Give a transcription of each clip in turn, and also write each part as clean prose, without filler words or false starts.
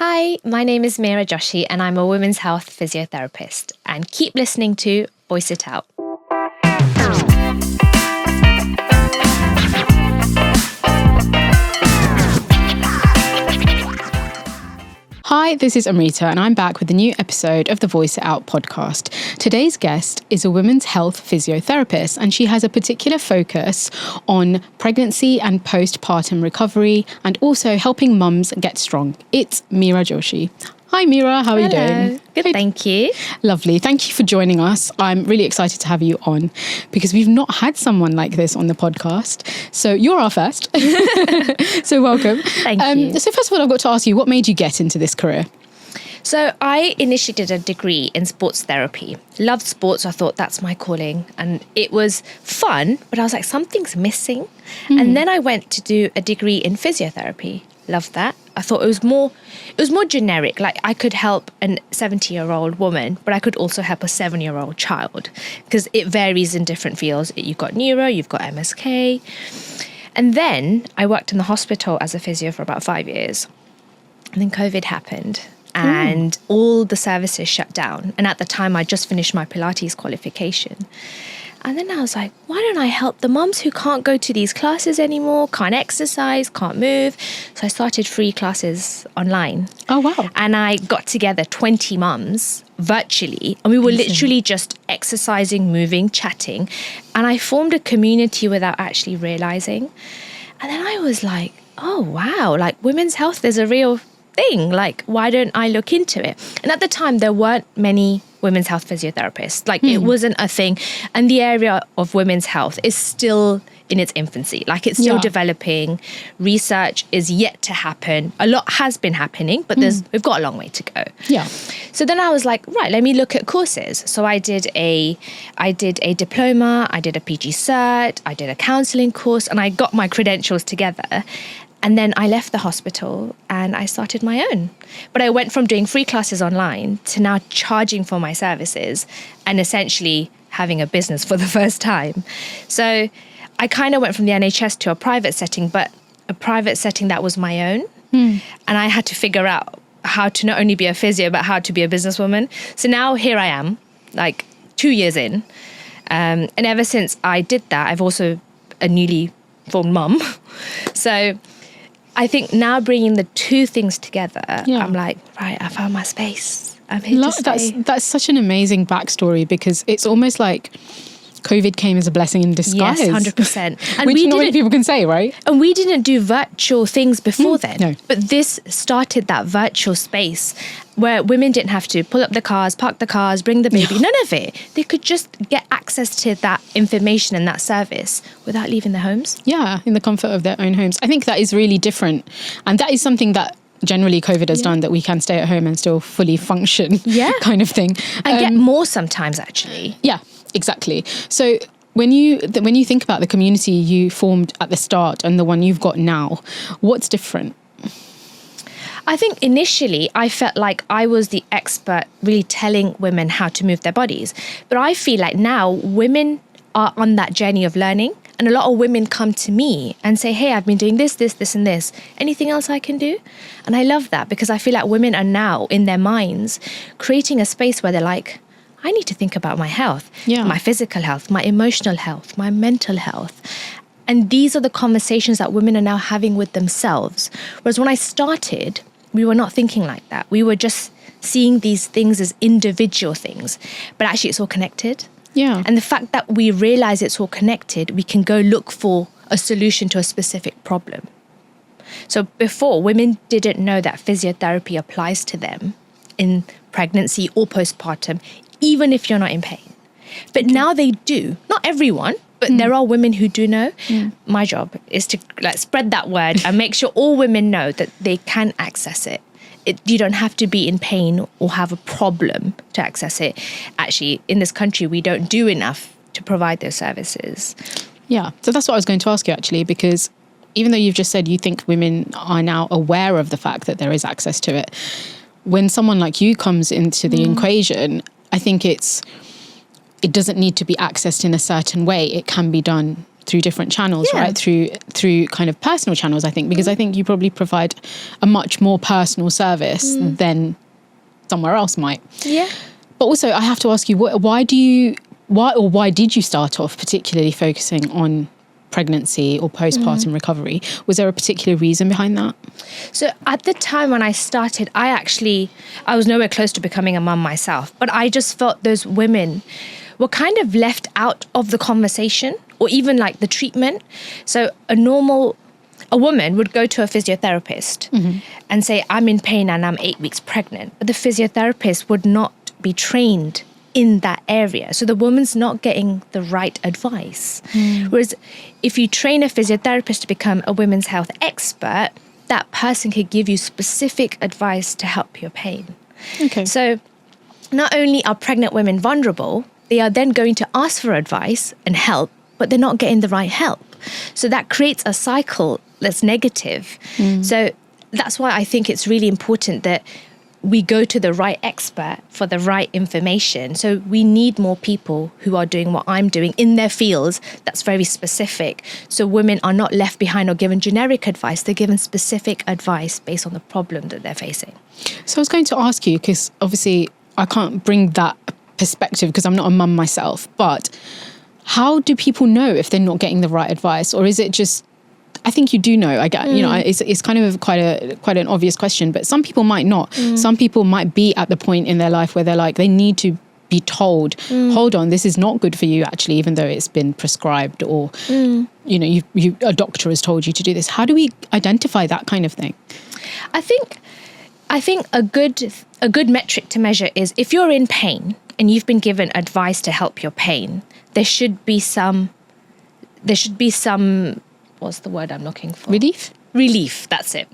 Hi, my name is Meera Joshi and I'm a women's health physiotherapist. And keep listening to Voice It Out. Hi, this is Amrita and I'm back with a new episode of the Voice It Out podcast. Today's guest is a women's health physiotherapist and she has a particular focus on pregnancy and postpartum recovery and also helping mums get strong. It's Meera Joshi. Hi Meera, how are you doing? Good, thank you. Lovely. Thank you for joining us. I'm really excited to have you on because we've not had someone like this on the podcast. So you're our first. So welcome. Thank you. So first of all, I've got to ask you, what made you get into this career? So I initially did a degree in sports therapy. Loved sports. I thought that's my calling. And it was fun, but I was like, something's missing. And then I went to do a degree in physiotherapy. Loved that. I thought it was more generic. Like I could help a 70-year-old woman, but I could also help a 7-year-old child because it varies in different fields. You've got neuro, you've got MSK. And then I worked in the hospital as a physio for about 5 years. And then COVID happened and all the services shut down. And at the time, I just finished my Pilates qualification. And then I was like, why don't I help the mums who can't go to these classes anymore, can't exercise, can't move? So I started free classes online. Oh, wow. And I got together 20 mums virtually. And we were literally just exercising, moving, chatting. And I formed a community without actually realizing. And then I was like, oh, wow, like women's health is a real thing. Like, why don't I look into it? And at the time, there weren't many women's health physiotherapists. Like it wasn't a thing. And the area of women's health is still in its infancy. Like it's still developing. Research is yet to happen. A lot has been happening, but we've got a long way to go. Yeah. So then I was like, right, let me look at courses. So I did a diploma, I did a PG cert, I did a counselling course, and I got my credentials together. And then I left the hospital and I started my own. But I went from doing free classes online to now charging for my services and essentially having a business for the first time. So I kind of went from the NHS to a private setting, but a private setting that was my own. And I had to figure out how to not only be a physio, but how to be a businesswoman. So now here I am, like 2 years in. And ever since I did that, I've also a newly formed mum. So I think now bringing the two things together, I'm like, right, I found my space. I'm here to stay. That's such an amazing backstory because it's almost like COVID came as a blessing in disguise. Yes, 100%. And which not many people can say, right? And we didn't do virtual things before then. No. But this started that virtual space where women didn't have to pull up the cars, park the cars, bring the baby, none of it. They could just get access to that information and that service without leaving their homes. Yeah, in the comfort of their own homes. I think that is really different. And that is something that generally COVID has done, that we can stay at home and still fully function kind of thing. And get more sometimes, actually. Yeah, exactly. So when you think about the community you formed at the start and the one you've got now, what's different? I think initially I felt like I was the expert really telling women how to move their bodies. But I feel like now women are on that journey of learning. And a lot of women come to me and say, hey, I've been doing this, and this. Anything else I can do? And I love that because I feel like women are now in their minds creating a space where they're like, I need to think about my health, my physical health, my emotional health, my mental health. And these are the conversations that women are now having with themselves. Whereas when I started, we were not thinking like that. We were just seeing these things as individual things, but actually it's all connected. Yeah. And the fact that we realize it's all connected, we can go look for a solution to a specific problem. So before, women didn't know that physiotherapy applies to them in pregnancy or postpartum, even if you're not in pain. But now they do. Not everyone, but there are women who do know. My job is to spread that word and make sure all women know that they can access it. You don't have to be in pain or have a problem to access it. Actually, in this country, we don't do enough to provide those services. Yeah, so that's what I was going to ask you actually, because even though you've just said you think women are now aware of the fact that there is access to it, when someone like you comes into the equation, I think it doesn't need to be accessed in a certain way. It can be done through different channels, Yeah. right? Through kind of personal channels, I think, because I think you probably provide a much more personal service than somewhere else might. Yeah. But also, I have to ask you, why did you start off particularly focusing on pregnancy or postpartum recovery? Was there a particular reason behind that? So at the time when I started, I was nowhere close to becoming a mum myself, but I just felt those women were kind of left out of the conversation or even like the treatment. So a woman would go to a physiotherapist and say, I'm in pain and I'm 8 weeks pregnant. But the physiotherapist would not be trained in that area. So the woman's not getting the right advice. Whereas if you train a physiotherapist to become a women's health expert, that person could give you specific advice to help your pain. Okay. So not only are pregnant women vulnerable, they are then going to ask for advice and help, but they're not getting the right help. So that creates a cycle that's negative. So that's why I think it's really important that we go to the right expert for the right information. So we need more people who are doing what I'm doing in their fields that's very specific. So women are not left behind or given generic advice. They're given specific advice based on the problem that they're facing. So I was going to ask you, because obviously I can't bring that perspective because I'm not a mum myself, but how do people know if they're not getting the right advice? Or is it just, I think you do know. I get, it's kind of quite an obvious question, but some people might not. Some people might be at the point in their life where they're like, they need to be told, hold on, this is not good for you actually, even though it's been prescribed or, a doctor has told you to do this. How do we identify that kind of thing? I think a good metric to measure is if you're in pain and you've been given advice to help your pain, there should be some, what's the word I'm looking for? Relief, that's it.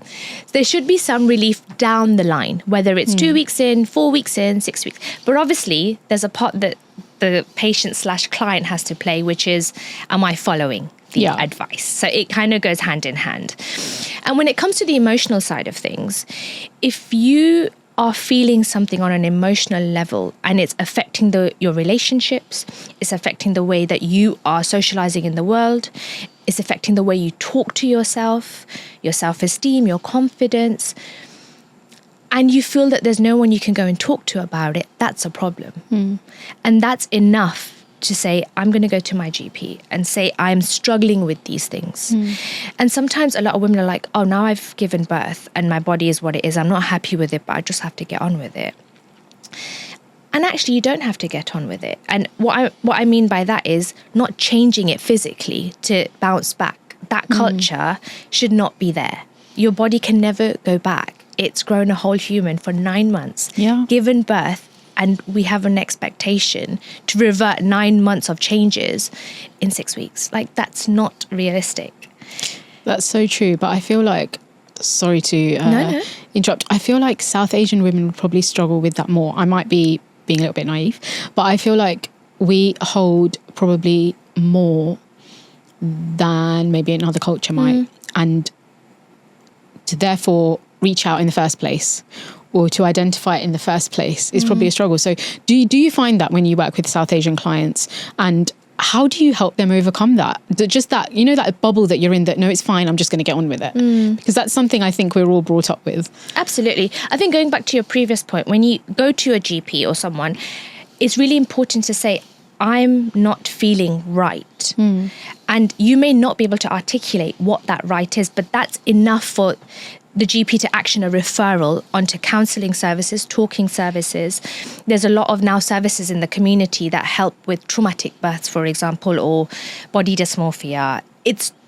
There should be some relief down the line, whether it's 2 weeks in, 4 weeks in, 6 weeks. But obviously, there's a part that the patient/client has to play, which is, am I following the advice? So it kind of goes hand in hand. And when it comes to the emotional side of things, if you are feeling something on an emotional level and it's affecting your relationships, it's affecting the way that you are socializing in the world, it's affecting the way you talk to yourself, your self-esteem, your confidence, and you feel that there's no one you can go and talk to about it, that's a problem. And that's enough to say, I'm going to go to my GP and say, I'm struggling with these things. And sometimes a lot of women are like, oh, now I've given birth and my body is what it is. I'm not happy with it, but I just have to get on with it. And actually, you don't have to get on with it. And what I mean by that is not changing it physically to bounce back. That culture should not be there. Your body can never go back. It's grown a whole human for 9 months, given birth, and we have an expectation to revert 9 months of changes in 6 weeks. Like, that's not realistic. That's so true. But I feel like, sorry to interrupt, I feel like South Asian women would probably struggle with that more. I might be being a little bit naive, but I feel like we hold probably more than maybe another culture might. And to therefore reach out in the first place or to identify it in the first place is probably a struggle. So do you find that when you work with South Asian clients, and how do you help them overcome that? Just that, that bubble that you're in, that, no, it's fine, I'm just going to get on with it. Because that's something I think we're all brought up with. Absolutely. I think going back to your previous point, when you go to a GP or someone, it's really important to say, I'm not feeling right. And you may not be able to articulate what that right is, but that's enough for the GP to action a referral onto counselling services, talking services. There's a lot of now services in the community that help with traumatic births, for example, or body dysmorphia.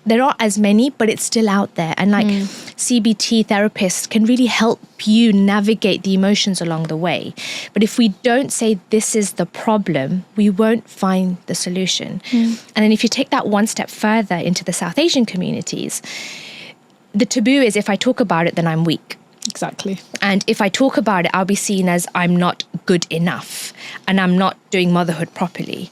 There aren't as many, but it's still out there. And CBT therapists can really help you navigate the emotions along the way. But if we don't say this is the problem, we won't find the solution. And then if you take that one step further into the South Asian communities, the taboo is, if I talk about it, then I'm weak. Exactly. And if I talk about it, I'll be seen as I'm not good enough and I'm not doing motherhood properly.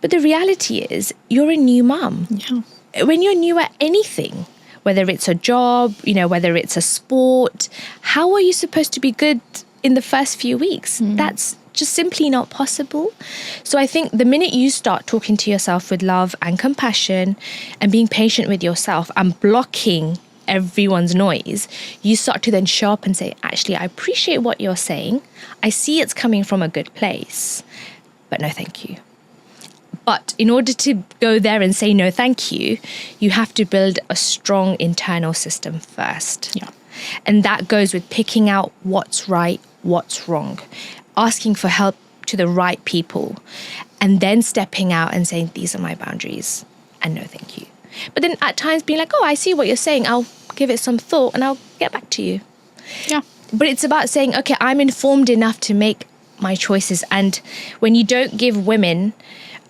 But the reality is, you're a new mum. Yeah. When you're new at anything, whether it's a job, whether it's a sport, how are you supposed to be good in the first few weeks? That's just simply not possible. So I think the minute you start talking to yourself with love and compassion and being patient with yourself and blocking everyone's noise, you start to then show up and say, actually, I appreciate what you're saying. I see it's coming from a good place, but no, thank you. But in order to go there and say no, thank you, you have to build a strong internal system first. Yeah. And that goes with picking out what's right, what's wrong, asking for help to the right people, and then stepping out and saying, these are my boundaries, and no, thank you. But then at times being like, oh, I see what you're saying. I'll give it some thought and I'll get back to you. Yeah. But it's about saying, okay, I'm informed enough to make my choices. And when you don't give women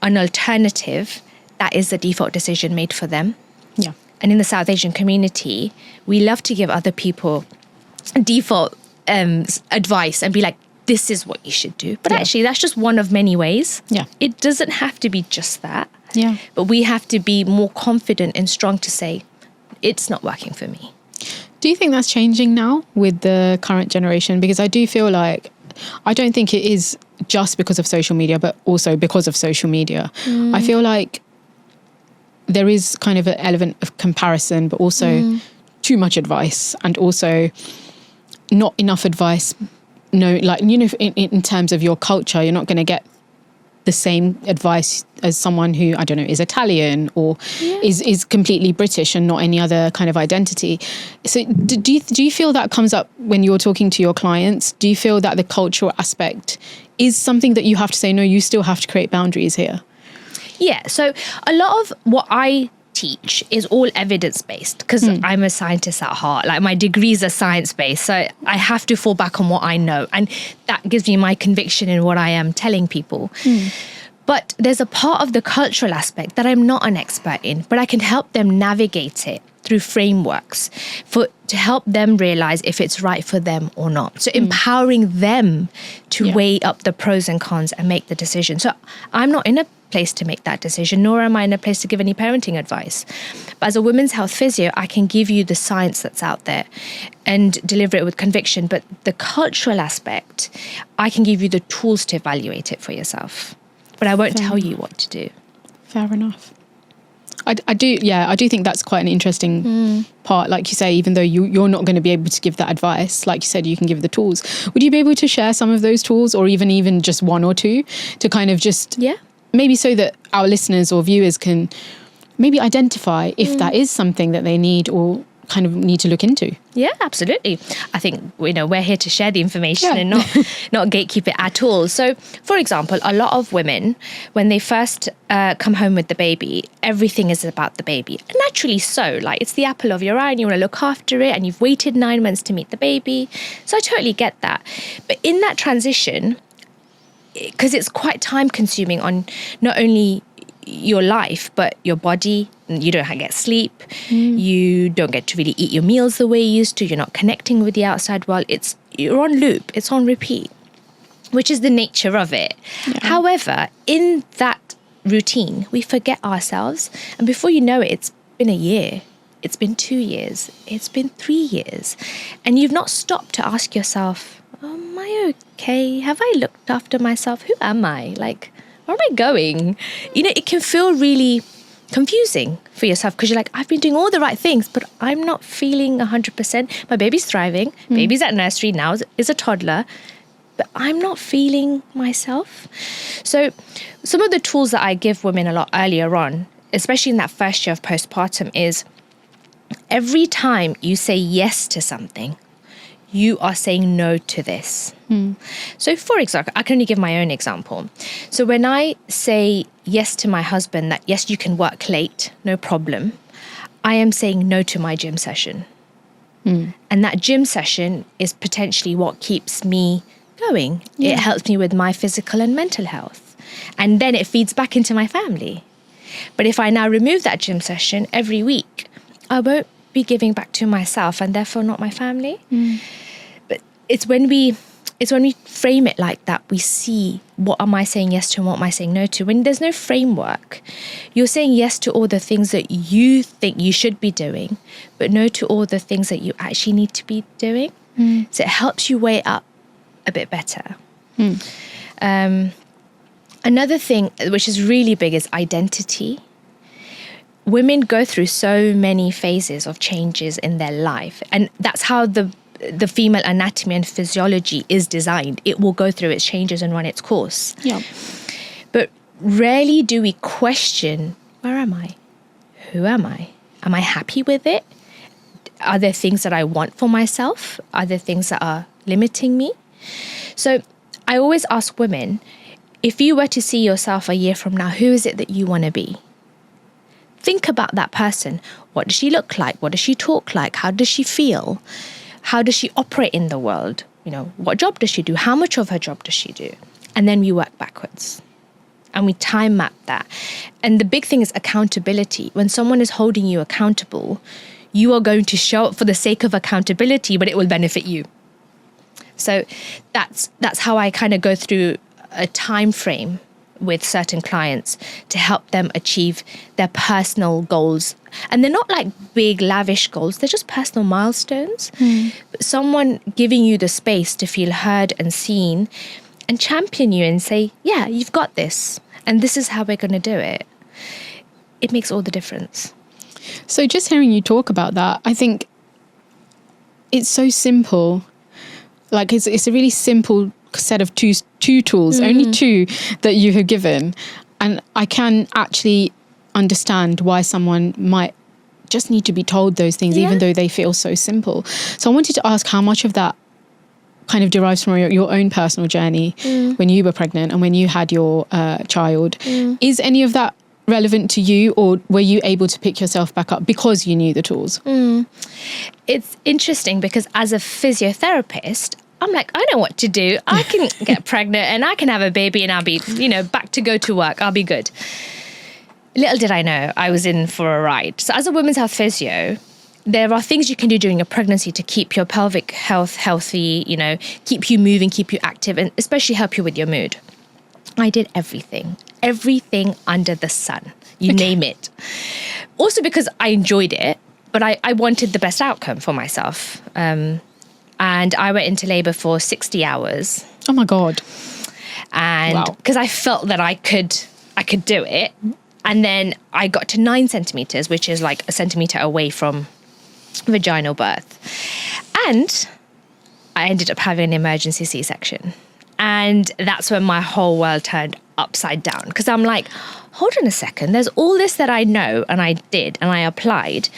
an alternative, that is the default decision made for them. Yeah. And in the South Asian community, we love to give other people default advice and be like, this is what you should do. But actually, that's just one of many ways. Yeah. It doesn't have to be just that. Yeah. But we have to be more confident and strong to say, it's not working for me. Do you think that's changing now with the current generation? Because I do feel like, I don't think it is just because of social media, but also because of social media. I feel like there is kind of an element of comparison, but also too much advice, and also not enough advice. No, like, you know, in terms of your culture, you're not going to get the same advice as someone who, I don't know, is Italian or is completely British and not any other kind of identity. So do you feel that comes up when you're talking to your clients? Do you feel that the cultural aspect is something that you have to say, no, you still have to create boundaries here? Yeah, so a lot of what I teach is all evidence-based because I'm a scientist at heart. Like, my degrees are science-based, so I have to fall back on what I know. And that gives me my conviction in what I am telling people. But there's a part of the cultural aspect that I'm not an expert in, but I can help them navigate it through frameworks to help them realize if it's right for them or not. So empowering them to weigh up the pros and cons and make the decision. So I'm not in a place to make that decision, nor am I in a place to give any parenting advice. But as a women's health physio, I can give you the science that's out there and deliver it with conviction. But the cultural aspect, I can give you the tools to evaluate it for yourself. But I won't tell you what to do. Fair enough. I do think that's quite an interesting part. Like you say, even though you're not going to be able to give that advice, like you said, you can give the tools. Would you be able to share some of those tools, or even just one or two, to kind of just maybe so that our listeners or viewers can maybe identify if that is something that they need or kind of need to look into? Yeah, absolutely. I think, we're here to share the information and not gatekeep it at all. So, for example, a lot of women, when they first come home with the baby, everything is about the baby. And naturally so. Like, it's the apple of your eye and you want to look after it, and you've waited 9 months to meet the baby. So I totally get that. But in that transition, because it's quite time consuming on not only your life, but your body, you don't get sleep, you don't get to really eat your meals the way you used to, you're not connecting with the outside world, you're on loop, it's on repeat, which is the nature of it. However, in that routine, we forget ourselves, and before you know it, it's been a year, it's been 2 years, it's been 3 years, and you've not stopped to ask yourself, am I okay? Have I looked after myself? Who am I? Like, where am I going? It can feel really confusing for yourself because you're like, I've been doing all the right things, but I'm not feeling 100%. My baby's thriving. Baby's at nursery now, is a toddler, but I'm not feeling myself. So some of the tools that I give women a lot earlier on, especially in that first year of postpartum, is every time you say yes to something, you are saying no to this. So for example, I can only give my own example. So when I say yes to my husband, that yes, you can work late, no problem, I am saying no to my gym session. And that gym session is potentially what keeps me going. It helps me with my physical and mental health. And then it feeds back into my family. But if I now remove that gym session every week, I won't be giving back to myself and therefore not my family. But it's when we frame it like that, we see what am I saying yes to and what am I saying no to. When there's no framework, you're saying yes to all the things that you think you should be doing, but no to all the things that you actually need to be doing. So it helps you weigh up a bit better. Another thing which is really big is identity. Women go through so many phases of changes in their life, and that's how the female anatomy and physiology is designed. It will go through its changes and run its course. Yeah. But rarely do we question, where am I? Who am I? Am I happy with it? Are there things that I want for myself? Are there things that are limiting me? So I always ask women, if you were to see yourself a year from now, who is it that you want to be? Think about that person. What does she look like? What does she talk like? How does she feel? How does she operate in the world? You know, what job does she do? How much of her job does she do? And then we work backwards. And we time map that. And the big thing is accountability. When someone is holding you accountable, you are going to show up for the sake of accountability, but it will benefit you. So that's how I kind of go through a time frame with certain clients to help them achieve their personal goals. And they're not like big, lavish goals. They're just personal milestones. But someone giving you the space to feel heard and seen and champion you and say, yeah, you've got this. And this is how we're going to do it. It makes all the difference. So just hearing you talk about that, I think it's so simple. Like it's a really simple set of two tools, only two that you have given. And I can actually understand why someone might just need to be told those things, even though they feel so simple. So I wanted to ask how much of that kind of derives from your own personal journey when you were pregnant and when you had your child. Is any of that relevant to you, or were you able to pick yourself back up because you knew the tools? It's interesting because as a physiotherapist, I'm like, I know what to do. I can get pregnant and I can have a baby and I'll be, back to go to work. I'll be good. Little did I know I was in for a ride. So as a women's health physio, there are things you can do during a pregnancy to keep your pelvic health healthy, keep you moving, keep you active, and especially help you with your mood. I did everything under the sun, name it. Also because I enjoyed it, but I wanted the best outcome for myself. And I went into labor for 60 hours. Oh my God. And because I felt that I could do it. And then I got to 9 centimeters, which is like a centimeter away from vaginal birth. And I ended up having an emergency C-section. And that's when my whole world turned upside down. Because I'm like, hold on a second. There's all this that I know and I did and I applied.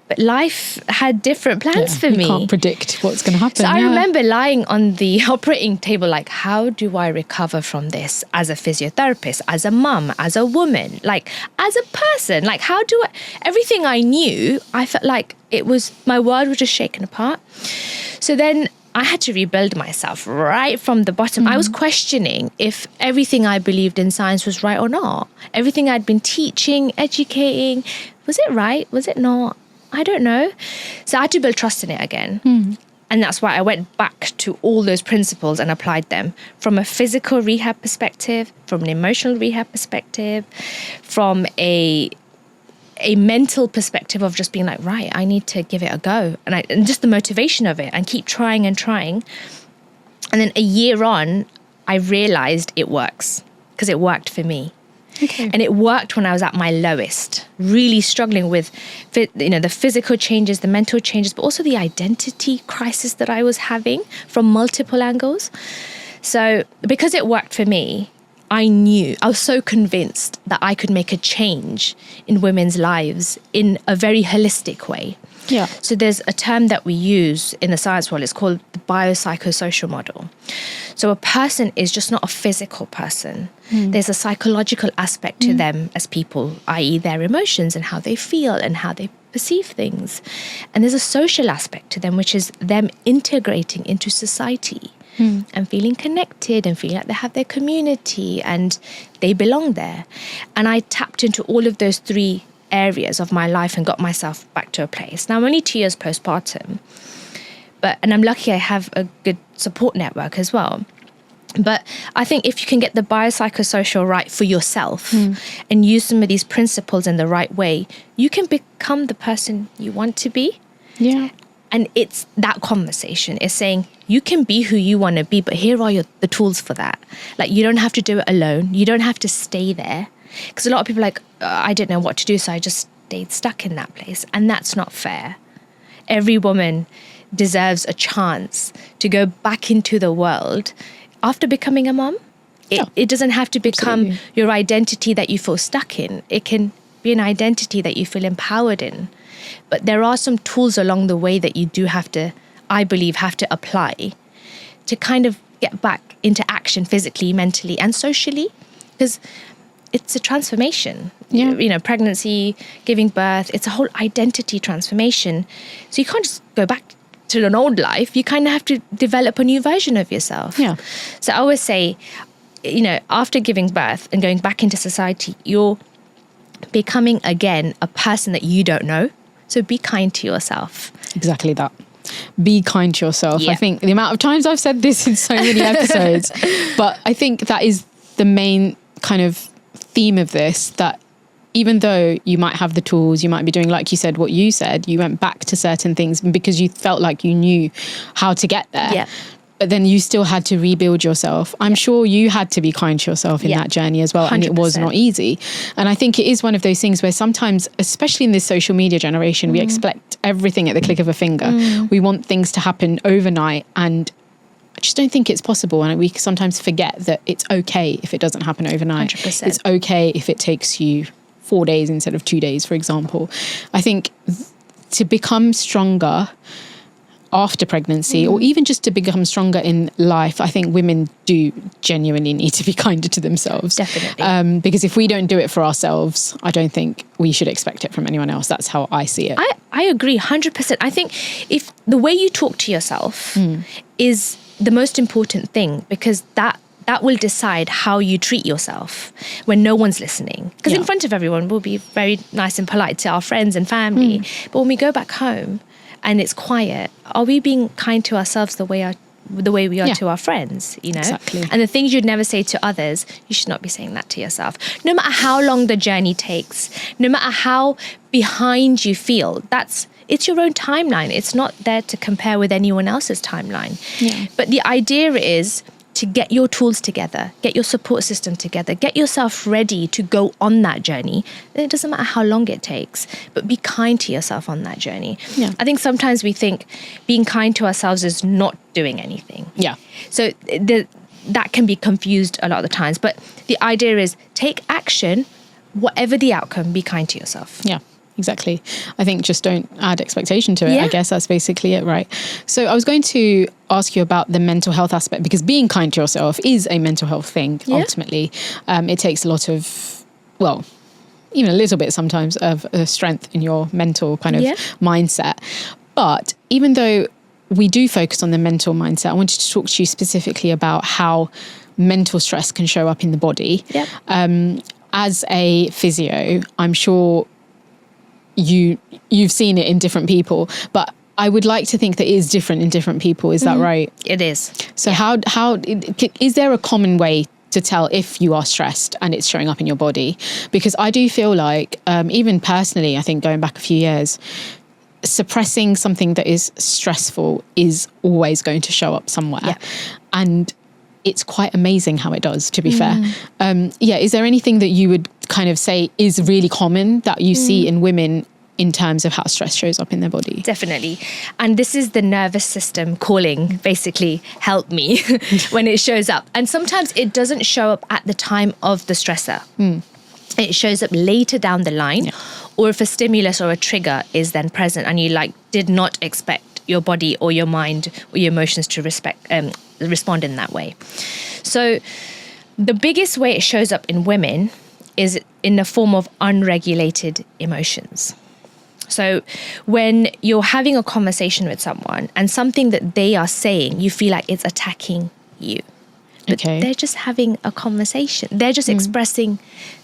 But life had different plans for me. You can't predict what's going to happen. So I remember lying on the operating table like, how do I recover from this as a physiotherapist, as a mum, as a woman, like as a person? Like how do I... Everything I knew, I felt like my world was just shaken apart. So then I had to rebuild myself right from the bottom. I was questioning if everything I believed in science was right or not. Everything I'd been teaching, educating, was it right? Was it not? I don't know. So I had to build trust in it again. And that's why I went back to all those principles and applied them from a physical rehab perspective, from an emotional rehab perspective, from a mental perspective of just being like, right, I need to give it a go. And just the motivation of it and keep trying and trying. And then a year on, I realized it works because it worked for me. Okay. And it worked when I was at my lowest, really struggling with, the physical changes, the mental changes, but also the identity crisis that I was having from multiple angles. So because it worked for me, I was so convinced that I could make a change in women's lives in a very holistic way. Yeah. So there's a term that we use in the science world. It's called the biopsychosocial model. So a person is just not a physical person. There's a psychological aspect to them as people, i.e. their emotions and how they feel and how they perceive things. And there's a social aspect to them, which is them integrating into society and feeling connected and feeling like they have their community and they belong there. And I tapped into all of those 3 areas of my life and got myself back to a place. Now I'm only 2 years postpartum, and I'm lucky I have a good support network as well. But I think if you can get the biopsychosocial right for yourself and use some of these principles in the right way, you can become the person you want to be. Yeah. And it's that conversation is saying, you can be who you want to be, but here are the tools for that. Like, you don't have to do it alone. You don't have to stay there. Because a lot of people are like, I didn't know what to do, so I just stayed stuck in that place. And that's not fair. Every woman deserves a chance to go back into the world after becoming a mom. It doesn't have to become Absolutely. your identity that you feel stuck in. It can be an identity that you feel empowered in. But there are some tools along the way that you do have to, I believe, have to apply to kind of get back into action physically, mentally, and socially. Because it's a transformation. Yeah. You know, pregnancy, giving birth, it's a whole identity transformation. So you can't just go back to an old life. You kind of have to develop a new version of yourself. Yeah. So I always say, you know, after giving birth and going back into society, you're becoming again a person that you don't know. So be kind to yourself. Exactly that. Be kind to yourself. Yeah. I think the amount of times I've said this in so many episodes, but I think that is the main kind of theme of this, that even though you might have the tools, you might be doing, like you said, what you said, you went back to certain things because you felt like you knew how to get there. Yeah. But then you still had to rebuild yourself. I'm sure you had to be kind to yourself in that journey as well. 100%. And it was not easy. And I think it is one of those things where sometimes, especially in this social media generation, we expect everything at the click of a finger. We want things to happen overnight, and I just don't think it's possible. And we sometimes forget that it's okay if it doesn't happen overnight. 100%. It's okay if it takes you 4 days instead of 2 days, for example. I think to become stronger after pregnancy, or even just to become stronger in life, I think women do genuinely need to be kinder to themselves. Definitely. Because if we don't do it for ourselves, I don't think we should expect it from anyone else. That's how I see it. I agree 100%. I think if the way you talk to yourself is the most important thing, because that will decide how you treat yourself when no one's listening. Because in front of everyone, we'll be very nice and polite to our friends and family. But when we go back home and it's quiet, are we being kind to ourselves the way we are to our friends, you know? Exactly. And the things you'd never say to others, you should not be saying that to yourself. No matter how long the journey takes, no matter how behind you feel, it's your own timeline. It's not there to compare with anyone else's timeline. Yeah. But the idea is to get your tools together, get your support system together, get yourself ready to go on that journey. And it doesn't matter how long it takes, but be kind to yourself on that journey. Yeah. I think sometimes we think being kind to ourselves is not doing anything. Yeah. So that can be confused a lot of the times. But the idea is take action, whatever the outcome, be kind to yourself. Yeah. Exactly. I think just don't add expectation to it. Yeah. I guess that's basically it, right? So I was going to ask you about the mental health aspect, because being kind to yourself is a mental health thing, ultimately. It takes a lot of, well, even a little bit sometimes of strength in your mental kind of mindset. But even though we do focus on the mental mindset, I wanted to talk to you specifically about how mental stress can show up in the body. Yep. As a physio, I'm sure you've seen it in different people, but I would like to think that it is different in different people. Is that right? It is. So how is there a common way to tell if you are stressed and it's showing up in your body? Because I do feel like, even personally, I think going back a few years, suppressing something that is stressful is always going to show up somewhere. Yeah. And it's quite amazing how it does, to be fair. Is there anything that you would kind of say is really common that you see in women in terms of how stress shows up in their body? Definitely. And this is the nervous system calling, basically, help me, when it shows up. And sometimes it doesn't show up at the time of the stressor. It shows up later down the line, or if a stimulus or a trigger is then present and you did not expect your body or your mind or your emotions to respond in that way. So the biggest way it shows up in women is in the form of unregulated emotions. So when you're having a conversation with someone and something that they are saying, you feel like it's attacking you. But they're just having a conversation. They're just expressing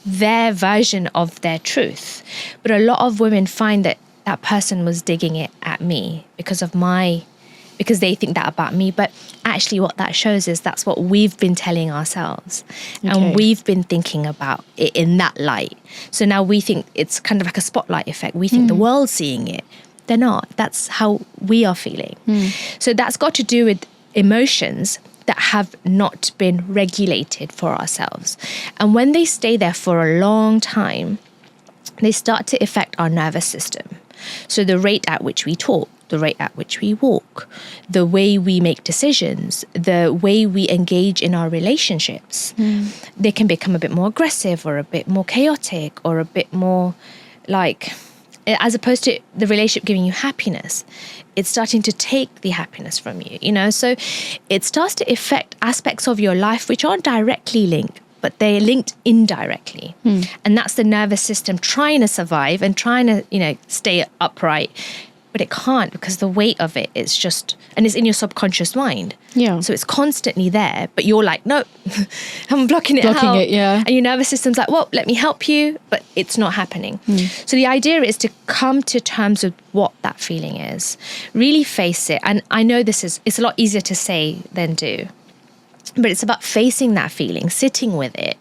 their version of their truth. But a lot of women find that person was digging it at me because they think that about me. But actually what that shows is that's what we've been telling ourselves. And we've been thinking about it in that light. So now we think it's kind of like a spotlight effect. We think the world's seeing it. They're not. That's how we are feeling. So that's got to do with emotions that have not been regulated for ourselves. And when they stay there for a long time, they start to affect our nervous system. So the rate at which we talk, the rate at which we walk, the way we make decisions, the way we engage in our relationships, they can become a bit more aggressive or a bit more chaotic or a bit more like, as opposed to the relationship giving you happiness, it's starting to take the happiness from you, you know? So it starts to affect aspects of your life which aren't directly linked, but they're linked indirectly. And that's the nervous system trying to survive and trying to, you know, stay upright. But it can't, because the weight of it is just, and it's in your subconscious mind. Yeah. So it's constantly there, but you're like, no, I'm blocking it out. It, yeah. And your nervous system's like, well, let me help you, but it's not happening. So the idea is to come to terms with what that feeling is, really face it. And I know it's a lot easier to say than do. But it's about facing that feeling, sitting with it,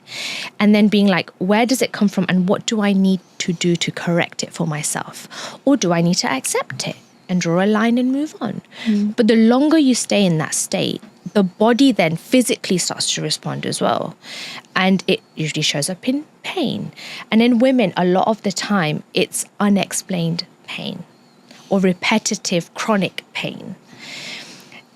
and then being like, where does it come from and what do I need to do to correct it for myself? Or do I need to accept it and draw a line and move on? But the longer you stay in that state, the body then physically starts to respond as well. And it usually shows up in pain. And in women, a lot of the time, it's unexplained pain or repetitive chronic pain.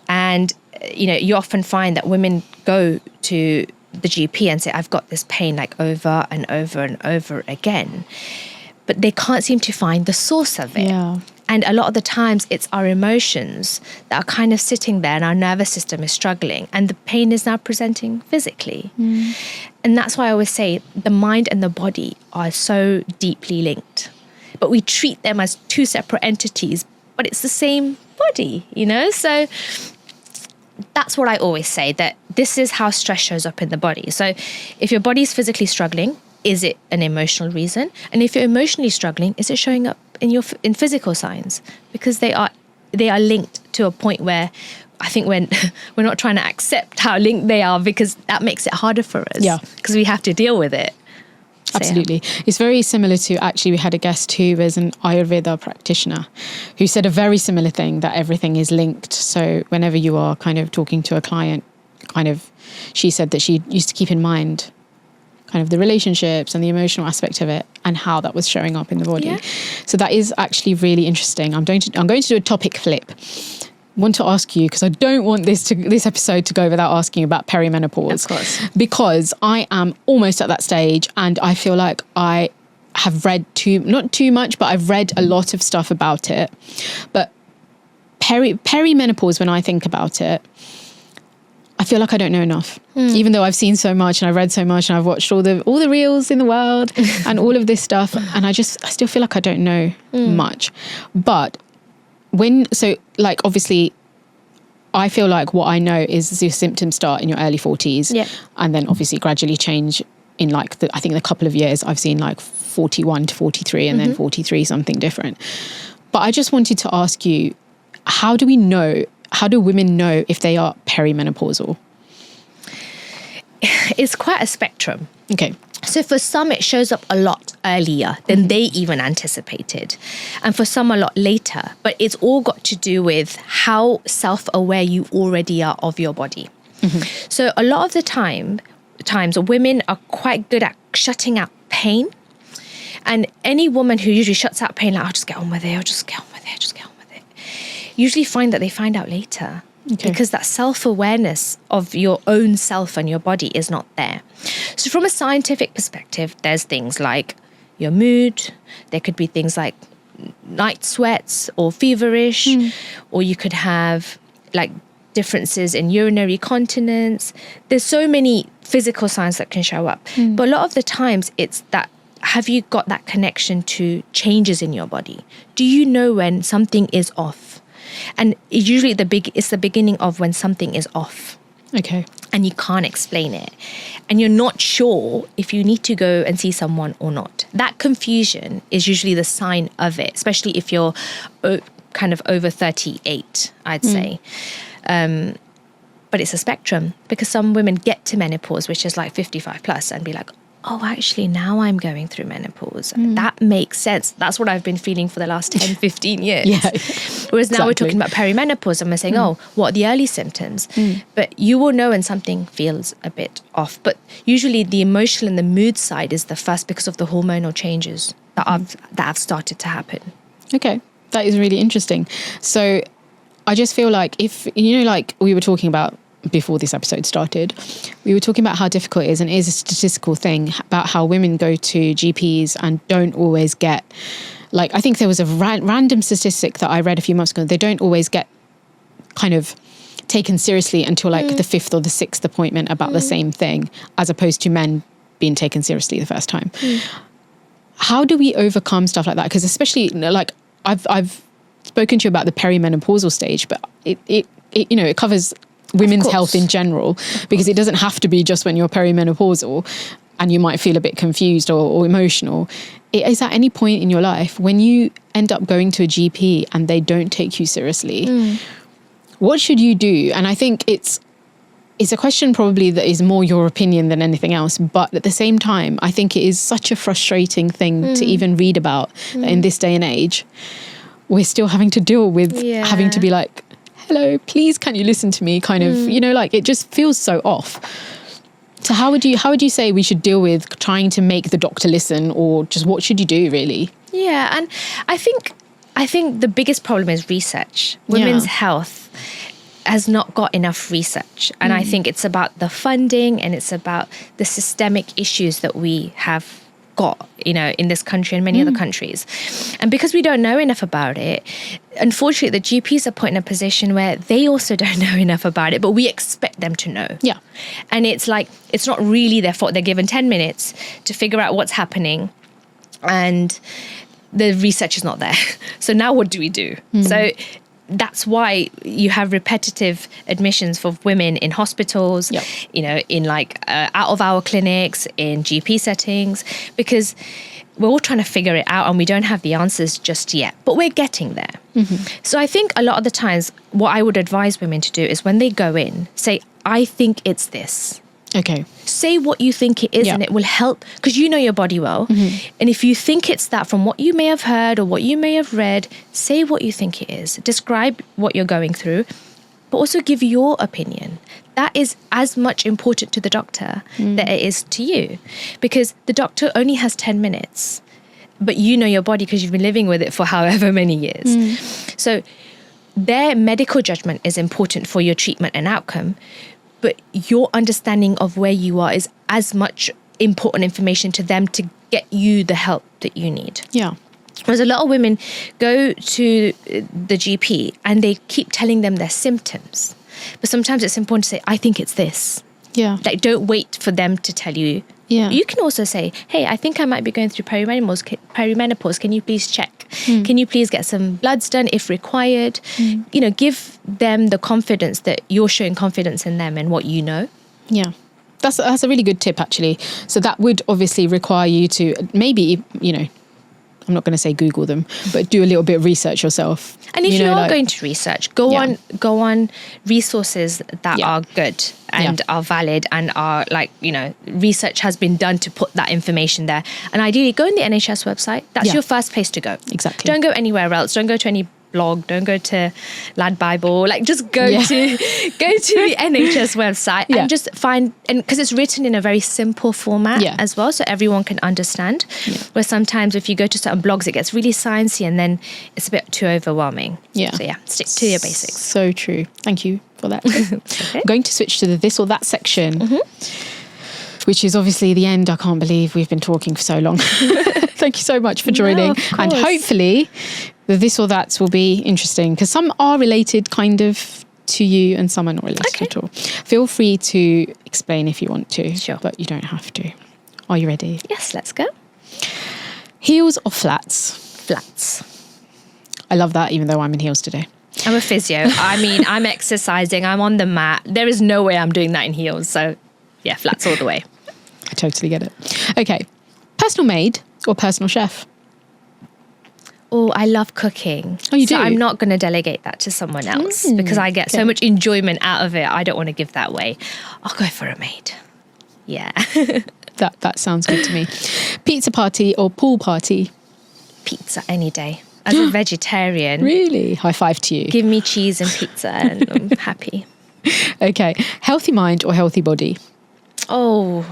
And you know, you often find that women go to the GP and say, I've got this pain like over and over and over again, but they can't seem to find the source of it. Yeah. And a lot of the times it's our emotions that are kind of sitting there and our nervous system is struggling and the pain is now presenting physically. And that's why I always say the mind and the body are so deeply linked, but we treat them as two separate entities, but it's the same body, you know? So that's what I always say, that this is how stress shows up in the body. So if your body is physically struggling, is it an emotional reason? And if you're emotionally struggling, is it showing up in physical signs? Because they are linked to a point where I think when we're not trying to accept how linked they are, because that makes it harder for us. Yeah. Because we have to deal with it. Absolutely. It's very similar to, actually, we had a guest who was an Ayurveda practitioner who said a very similar thing, that everything is linked. So whenever you are kind of talking to a client, she said that she used to keep in mind kind of the relationships and the emotional aspect of it and how that was showing up in the body. Yeah. So that is actually really interesting. I'm going to do a topic flip. Want to ask you, because I don't want this episode to go without asking about perimenopause. Of course. Because I am almost at that stage and I feel like I have read not too much, but I've read a lot of stuff about it. But perimenopause, when I think about it, I feel like I don't know enough. Even though I've seen so much and I've read so much and I've watched all the reels in the world and all of this stuff, and I still feel like I don't know much. But obviously, I feel like what I know is your symptoms start in your early 40s, and then obviously gradually change in I think a couple of years. I've seen like 41 to 43 and then 43 something different. But I just wanted to ask you, how do women know if they are perimenopausal? It's quite a spectrum. Okay. So for some, it shows up a lot earlier than they even anticipated. And for some, a lot later. But it's all got to do with how self-aware you already are of your body. So a lot of the times, women are quite good at shutting out pain. And any woman who usually shuts out pain, like, I'll just get on with it, usually find that they find out later. Okay. Because that self-awareness of your own self and your body is not there. So from a scientific perspective, there's things like your mood. There could be things like night sweats or feverish, or you could have like differences in urinary continence. There's so many physical signs that can show up. But a lot of the times it's that, have you got that connection to changes in your body? Do you know when something is off? And usually it's the beginning of when something is off. Okay. And you can't explain it. And you're not sure if you need to go and see someone or not. That confusion is usually the sign of it, especially if you're kind of over 38, I'd say. But it's a spectrum, because some women get to menopause, which is like 55 plus, and be like, oh, actually, now I'm going through menopause. That makes sense. That's what I've been feeling for the last 10, 15 years. Yeah. Whereas now we're Exactly. talking about perimenopause and we're saying, oh, what are the early symptoms? But you will know when something feels a bit off. But usually the emotional and the mood side is the first because of the hormonal changes that have started to happen. Okay, that is really interesting. So I just feel like if, like we were talking about before this episode started, we were talking about how difficult it is, and it is a statistical thing about how women go to GPs and don't always get, like, I think there was a random statistic that I read a few months ago. They don't always get kind of taken seriously until like the 5th or the 6th appointment about the same thing, as opposed to men being taken seriously the first time. How do we overcome stuff like that? Because especially, like, I've spoken to you about the perimenopausal stage, but it covers women's health in general, because it doesn't have to be just when you're perimenopausal and you might feel a bit confused or emotional. It is at any point in your life when you end up going to a GP and they don't take you seriously, what should you do? And I think it's a question probably that is more your opinion than anything else. But at the same time, I think it is such a frustrating thing to even read about in this day and age. We're still having to deal with having to be like, hello, please, can you listen to me? Kind of, like it just feels so off. So how would you say we should deal with trying to make the doctor listen, or just what should you do really? Yeah, and I think the biggest problem is research. Women's health has not got enough research. And I think it's about the funding and it's about the systemic issues that we have got, in this country and many other countries. And because we don't know enough about it, unfortunately, the GPs are put in a position where they also don't know enough about it, but we expect them to know. Yeah. And it's like, it's not really their fault. They're given 10 minutes to figure out what's happening, and the research is not there. So now what do we do? So that's why you have repetitive admissions for women in hospitals, in out of our clinics, in GP settings, because we're all trying to figure it out and we don't have the answers just yet, but we're getting there. So I think a lot of the times what I would advise women to do is when they go in, say, I think it's this. Okay. Say what you think it is, and it will help, because you know your body well. And if you think it's that from what you may have heard or what you may have read, say what you think it is. Describe what you're going through, but also give your opinion. That is as much important to the doctor that it is to you, because the doctor only has 10 minutes, but you know your body because you've been living with it for however many years. So their medical judgment is important for your treatment and outcome, but your understanding of where you are is as much important information to them to get you the help that you need. Yeah. Whereas a lot of women go to the GP and they keep telling them their symptoms. But sometimes it's important to say, I think it's this. Yeah. Like, don't wait for them to tell you. Yeah. You can also say, hey, I think I might be going through perimenopause. Can you please check? Can you please get some bloods done if required? Give them the confidence that you're showing confidence in them and what you know. Yeah. That's a really good tip, actually. So that would obviously require you to maybe, I'm not going to say Google them, but do a little bit of research yourself. And if you are going to research, go on resources that are good and are valid and are research has been done to put that information there. And ideally, go on the NHS website. That's your first place to go. Exactly. Don't go anywhere else. Don't go to any blog. Don't go to Lad Bible. Just go to the NHS website and just find, and because it's written in a very simple format as well, so everyone can understand. Where sometimes if you go to certain blogs, it gets really sciencey and then it's a bit too overwhelming. So stick to your basics. So true. Thank you for that. Okay. I'm going to switch to the this or that section, which is obviously the end. I can't believe we've been talking for so long. Thank you so much for joining. And hopefully the this or that's will be interesting, because some are related kind of to you and some are not related at all. Feel free to explain if you want to, but you don't have to. Are you ready? Yes, let's go. Heels or flats? Flats. I love that, even though I'm in heels today. I'm a physio. I'm exercising. I'm on the mat. There is no way I'm doing that in heels. So yeah, flats all the way. I totally get it. Okay. Personal maid or personal chef? Oh, I love cooking. Oh, you do? So I'm not going to delegate that to someone else because I get so much enjoyment out of it. I don't want to give that away. I'll go for a maid. Yeah. That sounds good to me. Pizza party or pool party? Pizza any day. As a vegetarian, Really? High five to you. give me cheese and pizza and I'm happy. Okay. Healthy mind or healthy body? Oh,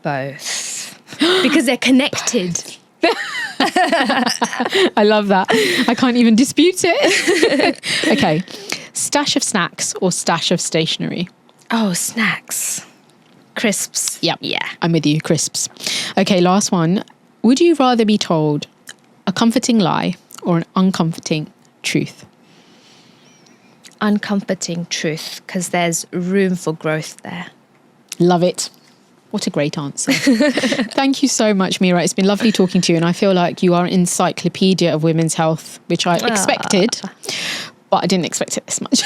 both. Because they're connected. I love that. I can't even dispute it. Okay. Stash of snacks or stash of stationery? Oh, snacks. Crisps. Yep. Yeah. I'm with you, crisps. Okay, last one. Would you rather be told a comforting lie or an uncomforting truth? Uncomforting truth, because there's room for growth there. Love it. What a great answer. Thank you so much, Meera. It's been lovely talking to you. And I feel like you are an encyclopedia of women's health, which I expected, but I didn't expect it this much.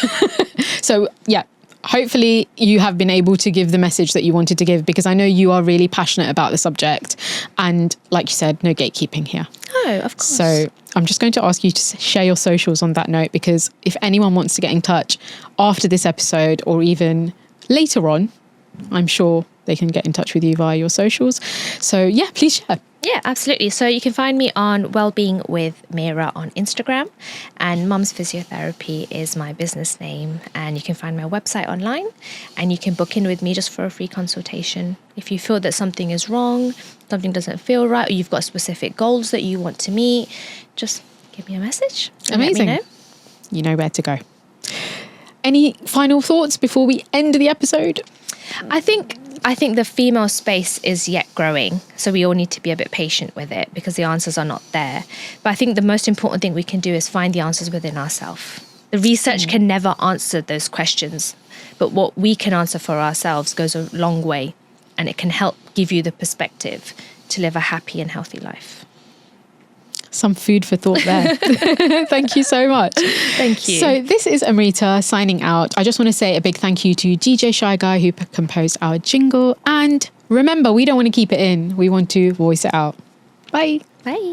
So, yeah, hopefully you have been able to give the message that you wanted to give, because I know you are really passionate about the subject. And like you said, no gatekeeping here. Oh, of course. So I'm just going to ask you to share your socials on that note, because if anyone wants to get in touch after this episode or even later on, I'm sure they can get in touch with you via your socials. So yeah, please share. Yeah, absolutely. So you can find me on Wellbeing with Meera on Instagram, and Mum's Physiotherapy is my business name. And you can find my website online, and you can book in with me just for a free consultation. If you feel that something is wrong, something doesn't feel right, or you've got specific goals that you want to meet, just give me a message. And Amazing. Let me know. You know where to go. Any final thoughts before we end the episode? I think the female space is yet growing, so we all need to be a bit patient with it because the answers are not there. But I think the most important thing we can do is find the answers within ourselves. The research can never answer those questions, but what we can answer for ourselves goes a long way, and it can help give you the perspective to live a happy and healthy life. Some food for thought there. Thank you so much. Thank you. So this is Amrita signing out. I just want to say a big thank you to DJ Shy Guy who composed our jingle. And remember, we don't want to keep it in. We want to voice it out. Bye. Bye.